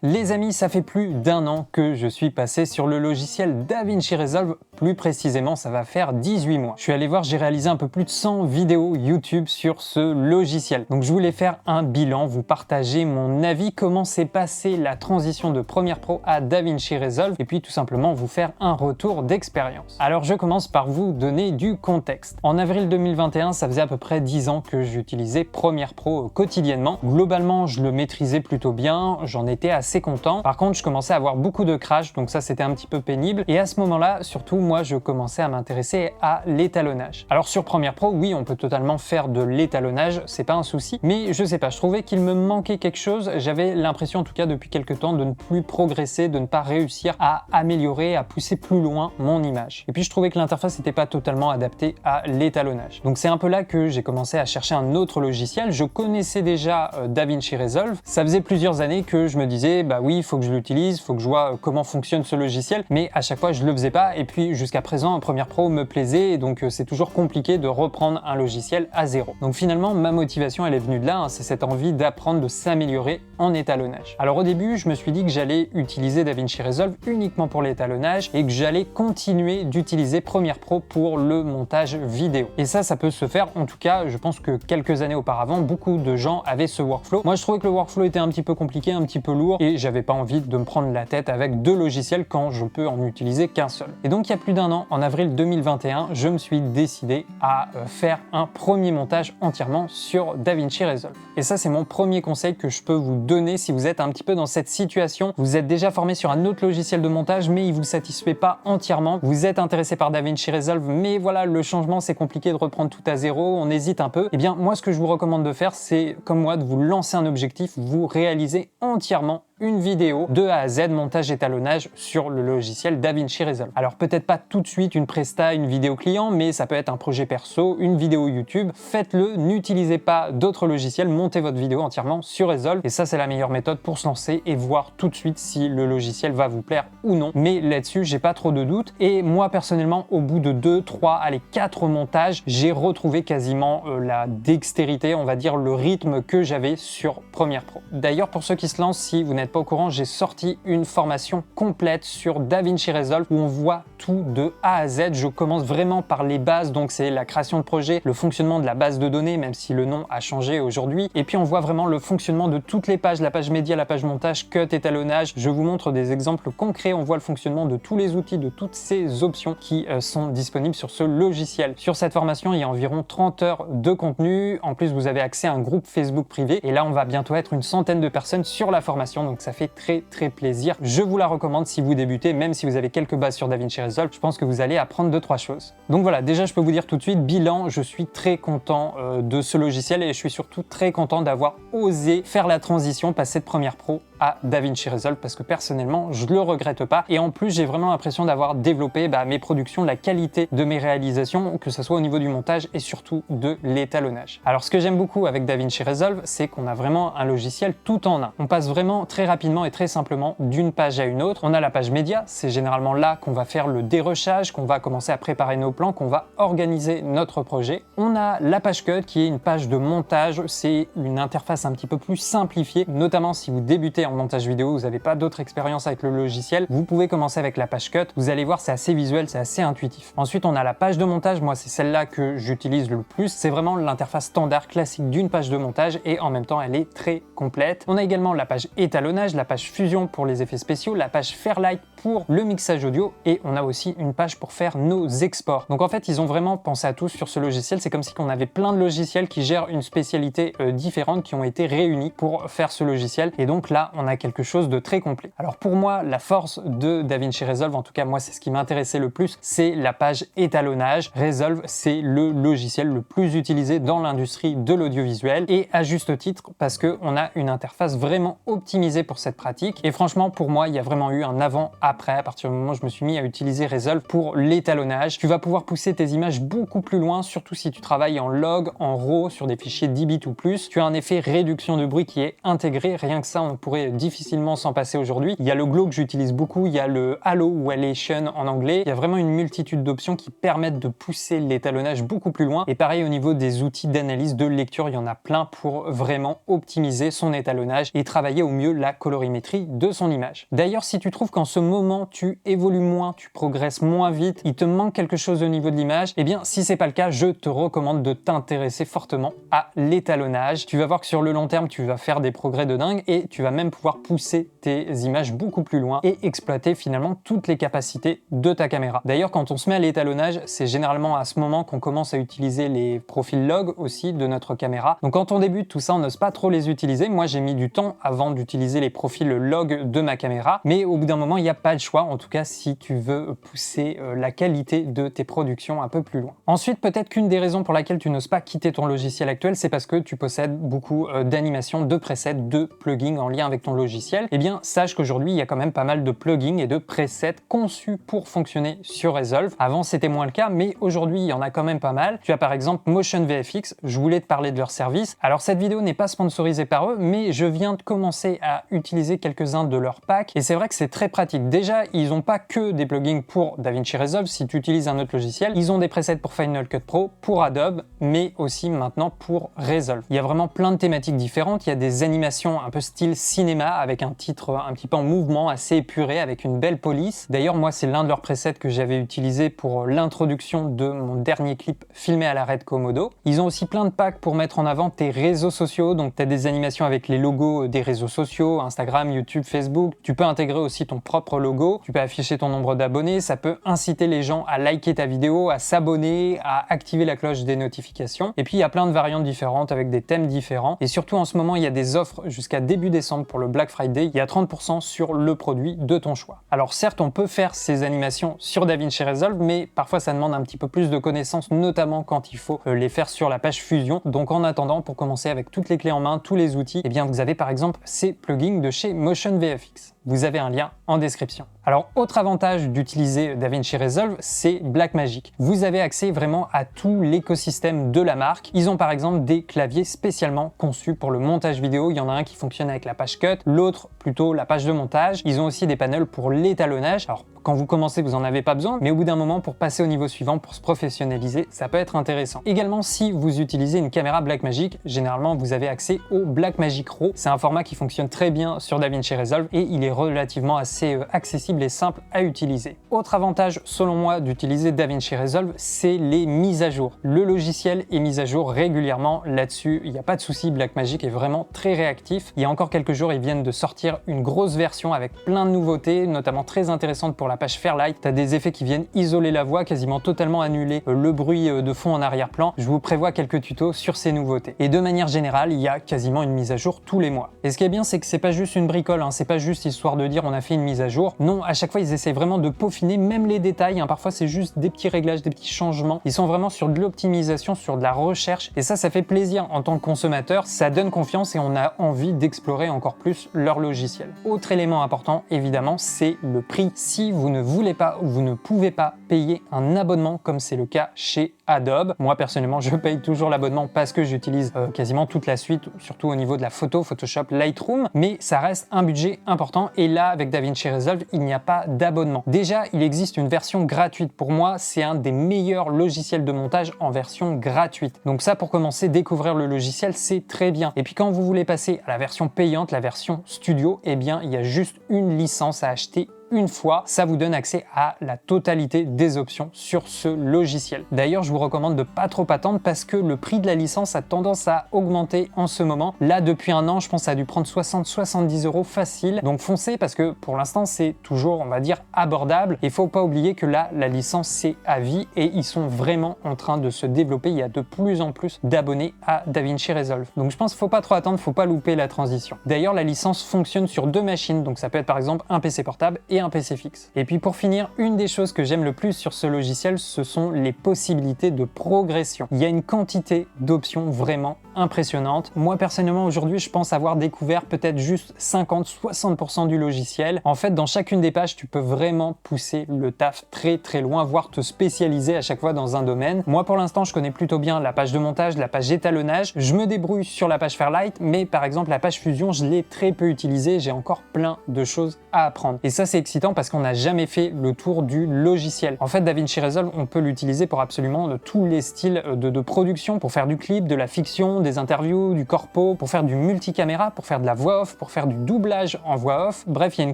Les amis, ça fait plus d'1 an que je suis passé sur le logiciel DaVinci Resolve, plus précisément ça va faire 18 mois. Je suis allé voir, j'ai réalisé un peu plus de 100 vidéos YouTube sur ce logiciel. Donc je voulais faire un bilan, vous partager mon avis, comment s'est passée la transition de Premiere Pro à DaVinci Resolve, et puis tout simplement vous faire un retour d'expérience. Alors je commence par vous donner du contexte. En avril 2021, ça faisait à peu près 10 ans que j'utilisais Premiere Pro quotidiennement. Globalement, je le maîtrisais plutôt bien, j'en étais assez content. Par contre, je commençais à avoir beaucoup de crash, donc ça c'était un petit peu pénible. Et à ce moment-là, surtout moi, je commençais à m'intéresser à l'étalonnage. Alors sur Premiere Pro, oui, on peut totalement faire de l'étalonnage, c'est pas un souci. Mais je sais pas, je trouvais qu'il me manquait quelque chose. J'avais l'impression, en tout cas depuis quelques temps, de ne plus progresser, de ne pas réussir à améliorer, à pousser plus loin mon image. Et puis je trouvais que l'interface n'était pas totalement adaptée à l'étalonnage. Donc c'est un peu là que j'ai commencé à chercher un autre logiciel. Je connaissais déjà DaVinci Resolve. Ça faisait plusieurs années que je me disais bah oui, il faut que je l'utilise, il faut que je vois comment fonctionne ce logiciel, mais à chaque fois je le faisais pas, et puis jusqu'à présent Premiere Pro me plaisait, et donc c'est toujours compliqué de reprendre un logiciel à zéro. Donc finalement ma motivation elle est venue de là, hein, c'est cette envie d'apprendre, de s'améliorer en étalonnage. Alors au début je me suis dit que j'allais utiliser DaVinci Resolve uniquement pour l'étalonnage et que j'allais continuer d'utiliser Premiere Pro pour le montage vidéo. Et ça peut se faire, en tout cas je pense que quelques années auparavant beaucoup de gens avaient ce workflow. Moi je trouvais que le workflow était un petit peu compliqué, un petit peu lourd, et j'avais pas envie de me prendre la tête avec deux logiciels quand je peux en utiliser qu'un seul. Et donc il y a plus d'1 an, en avril 2021, je me suis décidé à faire un premier montage entièrement sur DaVinci Resolve. Et ça c'est mon premier conseil que je peux vous donner si vous êtes un petit peu dans cette situation. Vous êtes déjà formé sur un autre logiciel de montage mais il vous satisfait pas entièrement. Vous êtes intéressé par DaVinci Resolve mais voilà, le changement c'est compliqué de reprendre tout à zéro, on hésite un peu. Et bien moi ce que je vous recommande de faire, c'est comme moi de vous lancer un objectif, vous réaliser entièrement une vidéo de A à Z, montage étalonnage sur le logiciel DaVinci Resolve. Alors peut-être pas tout de suite une presta, une vidéo client, mais ça peut être un projet perso, une vidéo YouTube. Faites-le, n'utilisez pas d'autres logiciels, montez votre vidéo entièrement sur Resolve. Et ça c'est la meilleure méthode pour se lancer et voir tout de suite si le logiciel va vous plaire ou non. Mais là-dessus, j'ai pas trop de doutes. Et moi personnellement, au bout de 2, 3, allez 4 montages, j'ai retrouvé quasiment la dextérité, on va dire le rythme que j'avais sur Premiere Pro. D'ailleurs, pour ceux qui se lancent, si vous n'êtes pas au courant, j'ai sorti une formation complète sur DaVinci Resolve où on voit tout de A à Z. Je commence vraiment par les bases, donc c'est la création de projet, le fonctionnement de la base de données, même si le nom a changé aujourd'hui. Et puis on voit vraiment le fonctionnement de toutes les pages, la page média, la page montage, cut, étalonnage. Je vous montre des exemples concrets, on voit le fonctionnement de tous les outils, de toutes ces options qui sont disponibles sur ce logiciel. Sur cette formation, il y a environ 30 heures de contenu. En plus, vous avez accès à un groupe Facebook privé. Et là, on va bientôt être une centaine de personnes sur la formation, donc ça fait très plaisir. Je vous la recommande si vous débutez, même si vous avez quelques bases sur DaVinci Resolve, je pense que vous allez apprendre 2-3 choses. Donc voilà, déjà je peux vous dire tout de suite, bilan, je suis très content de ce logiciel et je suis surtout très content d'avoir osé faire la transition, passer de Premiere Pro à DaVinci Resolve, parce que personnellement je le regrette pas, et en plus j'ai vraiment l'impression d'avoir développé mes productions, la qualité de mes réalisations, que ce soit au niveau du montage et surtout de l'étalonnage. Alors ce que j'aime beaucoup avec DaVinci Resolve, c'est qu'on a vraiment un logiciel tout en un. On passe vraiment très rapidement et très simplement d'une page à une autre. On a la page média, c'est généralement là qu'on va faire le dérushage, qu'on va commencer à préparer nos plans, qu'on va organiser notre projet. On a la page cut qui est une page de montage, c'est une interface un petit peu plus simplifiée, notamment si vous débutez en montage vidéo, vous n'avez pas d'autre expérience avec le logiciel, vous pouvez commencer avec la page cut. Vous allez voir, c'est assez visuel, c'est assez intuitif. Ensuite, on a la page de montage, moi c'est celle-là que j'utilise le plus. C'est vraiment l'interface standard classique d'une page de montage et en même temps elle est très complète. On a également la page étalonnage, la page fusion pour les effets spéciaux, la page Fairlight pour le mixage audio, et on a aussi une page pour faire nos exports. Donc en fait, ils ont vraiment pensé à tout sur ce logiciel. C'est comme si on avait plein de logiciels qui gèrent une spécialité différente, qui ont été réunis pour faire ce logiciel. Et donc là, on a quelque chose de très complet. Alors pour moi, la force de DaVinci Resolve, en tout cas moi c'est ce qui m'intéressait le plus, c'est la page étalonnage. Resolve, c'est le logiciel le plus utilisé dans l'industrie de l'audiovisuel, et à juste titre parce qu'on a une interface vraiment optimisée pour cette pratique. Et franchement, pour moi, il y a vraiment eu un avant-après à partir du moment où je me suis mis à utiliser Resolve pour l'étalonnage. Tu vas pouvoir pousser tes images beaucoup plus loin, surtout si tu travailles en log, en RAW, sur des fichiers 10 bits ou plus. Tu as un effet réduction de bruit qui est intégré. Rien que ça, on pourrait difficilement s'en passer aujourd'hui. Il y a le glow que j'utilise beaucoup, il y a le halo ou halation en anglais. Il y a vraiment une multitude d'options qui permettent de pousser l'étalonnage beaucoup plus loin. Et pareil au niveau des outils d'analyse, de lecture, il y en a plein pour vraiment optimiser son étalonnage et travailler au mieux la colorimétrie de son image. D'ailleurs, si tu trouves qu'en ce moment tu évolues moins, tu progresses moins vite, il te manque quelque chose au niveau de l'image, eh bien si c'est pas le cas, je te recommande de t'intéresser fortement à l'étalonnage. Tu vas voir que sur le long terme, tu vas faire des progrès de dingue et tu vas même pouvoir pousser tes images beaucoup plus loin et exploiter finalement toutes les capacités de ta caméra. D'ailleurs, quand on se met à l'étalonnage, c'est généralement à ce moment qu'on commence à utiliser les profils log aussi de notre caméra. Donc quand on débute, tout ça, on n'ose pas trop les utiliser. Moi, j'ai mis du temps avant d'utiliser les profils log de ma caméra, mais au bout d'un moment, il n'y a pas le choix, en tout cas si tu veux pousser la qualité de tes productions un peu plus loin. Ensuite, peut-être qu'une des raisons pour laquelle tu n'oses pas quitter ton logiciel actuel, c'est parce que tu possèdes beaucoup d'animations, de presets, de plugins en lien avec ton logiciel. Eh bien, sache qu'aujourd'hui, il y a quand même pas mal de plugins et de presets conçus pour fonctionner sur Resolve. Avant, c'était moins le cas, mais aujourd'hui, il y en a quand même pas mal. Tu as par exemple Motion VFX, je voulais te parler de leur service. Alors, cette vidéo n'est pas sponsorisée par eux, mais je viens de commencer à utiliser quelques-uns de leurs packs et c'est vrai que c'est très pratique. Déjà, ils n'ont pas que des plugins pour DaVinci Resolve. Si tu utilises un autre logiciel, ils ont des presets pour Final Cut Pro, pour Adobe, mais aussi maintenant pour Resolve. Il y a vraiment plein de thématiques différentes. Il y a des animations un peu style cinéma avec un titre un petit peu en mouvement, assez épuré, avec une belle police. D'ailleurs, moi, c'est l'un de leurs presets que j'avais utilisé pour l'introduction de mon dernier clip filmé à la Red Komodo. Ils ont aussi plein de packs pour mettre en avant tes réseaux sociaux. Donc, tu as des animations avec les logos des réseaux sociaux, Instagram, YouTube, Facebook. Tu peux intégrer aussi ton propre logo. Tu peux afficher ton nombre d'abonnés. Ça peut inciter les gens à liker ta vidéo, à s'abonner, à activer la cloche des notifications. Et puis, il y a plein de variantes différentes avec des thèmes différents. Et surtout, en ce moment, il y a des offres jusqu'à début décembre pour le Black Friday. Il y a 30% sur le produit de ton choix. Alors certes, on peut faire ces animations sur DaVinci Resolve, mais parfois ça demande un petit peu plus de connaissances, notamment quand il faut les faire sur la page Fusion. Donc en attendant, pour commencer avec toutes les clés en main, tous les outils, eh bien vous avez par exemple ces plugins de chez Motion VFX. Vous avez un lien en description. Alors, autre avantage d'utiliser DaVinci Resolve, c'est Blackmagic. Vous avez accès vraiment à tout l'écosystème de la marque. Ils ont par exemple des claviers spécialement conçus pour le montage vidéo. Il y en a un qui fonctionne avec la page cut, l'autre plutôt la page de montage. Ils ont aussi des panels pour l'étalonnage. Alors, quand vous commencez, vous n'en avez pas besoin, mais au bout d'un moment, pour passer au niveau suivant, pour se professionnaliser, ça peut être intéressant. Également, si vous utilisez une caméra Blackmagic, généralement, vous avez accès au Blackmagic RAW. C'est un format qui fonctionne très bien sur DaVinci Resolve et il est relativement assez accessible et simple à utiliser. Autre avantage, selon moi, d'utiliser DaVinci Resolve, c'est les mises à jour. Le logiciel est mis à jour régulièrement là-dessus. Il n'y a pas de souci, Blackmagic est vraiment très réactif. Il y a encore quelques jours, ils viennent de sortir une grosse version avec plein de nouveautés, notamment très intéressantes pour la page Fairlight. Tu as des effets qui viennent isoler la voix, quasiment totalement annuler le bruit de fond en arrière-plan. Je vous prévois quelques tutos sur ces nouveautés. Et de manière générale, il y a quasiment une mise à jour tous les mois. Et ce qui est bien, c'est que c'est pas juste une bricole, hein. C'est pas juste histoire de dire on a fait une mise à jour. Non, à chaque fois, ils essaient vraiment de peaufiner même les détails, hein. Parfois, c'est juste des petits réglages, des petits changements. Ils sont vraiment sur de l'optimisation, sur de la recherche. Et ça fait plaisir en tant que consommateur. Ça donne confiance et on a envie d'explorer encore plus leur logiciel. Autre élément important, évidemment, c'est le prix. Si vous ne voulez pas ou vous ne pouvez pas payer un abonnement, comme c'est le cas chez Adobe. Moi, personnellement, je paye toujours l'abonnement parce que j'utilise quasiment toute la suite, surtout au niveau de la photo, Photoshop, Lightroom. Mais ça reste un budget important. Et là, avec DaVinci Resolve, il n'y a pas d'abonnement. Déjà, il existe une version gratuite. Pour moi, c'est un des meilleurs logiciels de montage en version gratuite. Donc ça, pour commencer, découvrir le logiciel, c'est très bien. Et puis quand vous voulez passer à la version payante, la version studio, eh bien, il y a juste une licence à acheter une fois, ça vous donne accès à la totalité des options sur ce logiciel. D'ailleurs, je vous recommande de pas trop attendre parce que le prix de la licence a tendance à augmenter en ce moment. Là, depuis un an, je pense que ça a dû prendre 60-70 € facile. Donc foncez parce que pour l'instant, c'est toujours, on va dire, abordable. Et faut pas oublier que là, la licence, c'est à vie et ils sont vraiment en train de se développer. Il y a de plus en plus d'abonnés à DaVinci Resolve. Donc je pense qu'il faut pas trop attendre, faut pas louper la transition. D'ailleurs, la licence fonctionne sur 2 machines. Donc ça peut être par exemple un PC portable et un PC fixe. Et puis pour finir, une des choses que j'aime le plus sur ce logiciel, ce sont les possibilités de progression. Il y a une quantité d'options vraiment impressionnante. Moi personnellement aujourd'hui, je pense avoir découvert peut-être juste 50-60% du logiciel. En fait, dans chacune des pages, tu peux vraiment pousser le taf très très loin, voire te spécialiser à chaque fois dans un domaine. Moi pour l'instant, je connais plutôt bien la page de montage, la page étalonnage. Je me débrouille sur la page Fairlight, mais par exemple la page Fusion, je l'ai très peu utilisée. J'ai encore plein de choses à apprendre. Et ça, c'est excitant parce qu'on n'a jamais fait le tour du logiciel. En fait, DaVinci Resolve, on peut l'utiliser pour absolument tous les styles de production, pour faire du clip, de la fiction, des interviews, du corpo, pour faire du multicaméra, pour faire de la voix off, pour faire du doublage en voix off. Bref, il y a une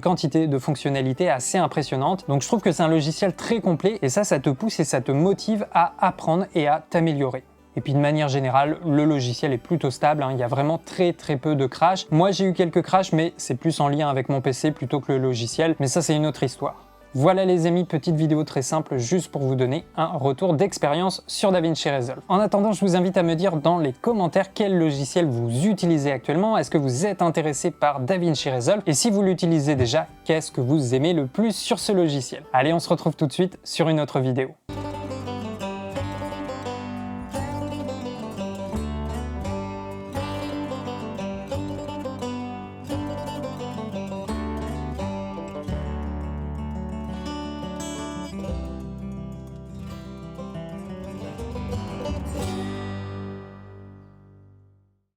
quantité de fonctionnalités assez impressionnante. Donc je trouve que c'est un logiciel très complet et ça te pousse et ça te motive à apprendre et à t'améliorer. Et puis de manière générale, le logiciel est plutôt stable, hein. Il y a vraiment très peu de crash. Moi j'ai eu quelques crashs, mais c'est plus en lien avec mon PC plutôt que le logiciel, mais ça c'est une autre histoire. Voilà les amis, petite vidéo très simple juste pour vous donner un retour d'expérience sur DaVinci Resolve. En attendant, je vous invite à me dire dans les commentaires quel logiciel vous utilisez actuellement, est-ce que vous êtes intéressé par DaVinci Resolve et si vous l'utilisez déjà, qu'est-ce que vous aimez le plus sur ce logiciel. Allez, on se retrouve tout de suite sur une autre vidéo.